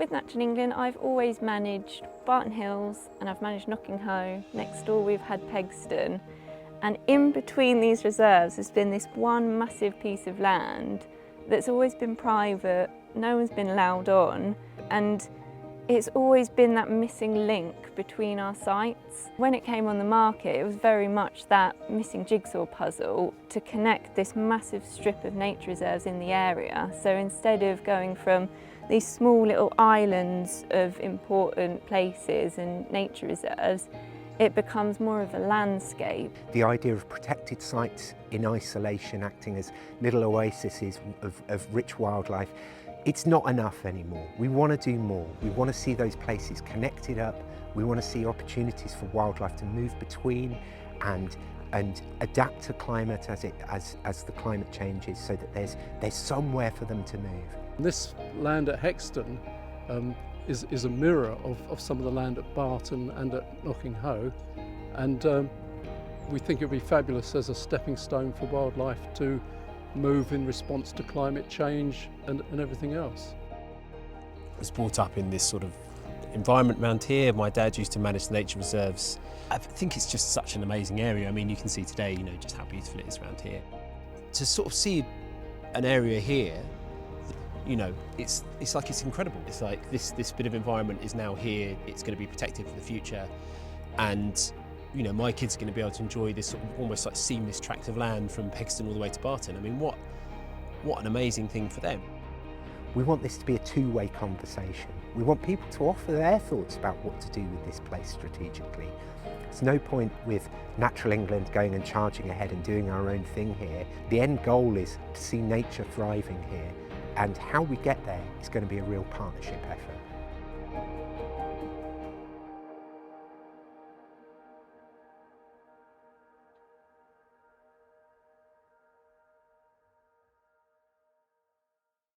With Natural England, I've always managed Barton Hills and I've managed Knocking Next door we've had Hexton. And in between these reserves has been this one massive piece of land that's always been private, no one's been allowed on, and it's always been that missing link between our sites. When it came on the market, it was very much that missing jigsaw puzzle to connect this massive strip of nature reserves in the area. So instead of going from these small little islands of important places and nature reserves, it becomes more of a landscape. The idea of protected sites in isolation, acting as little oases of rich wildlife, it's not enough anymore. We want to do more. We want to see those places connected up. We want to see opportunities for wildlife to move between and adapt to climate as the climate changes, so that there's somewhere for them to move. This land at Hexton is a mirror of some of the land at Barton and at Knocking, and we think it would be fabulous as a stepping stone for wildlife to move in response to climate change and everything else. I was brought up in this sort of environment around here. My dad used to manage the nature reserves. I think it's just such an amazing area. I mean, you can see today, you know, just how beautiful it is around here. To sort of see an area here, you know, it's like it's incredible. It's like this bit of environment is now here. It's going to be protected for the future, and you know, my kids are going to be able to enjoy this sort of almost like seamless tract of land from Hexton all the way to Barton. I mean, what an amazing thing for them. We want this to be a two-way conversation. We want people to offer their thoughts about what to do with this place strategically. There's no point with Natural England going and charging ahead and doing our own thing here. The end goal is to see nature thriving here, and how we get there is going to be a real partnership effort.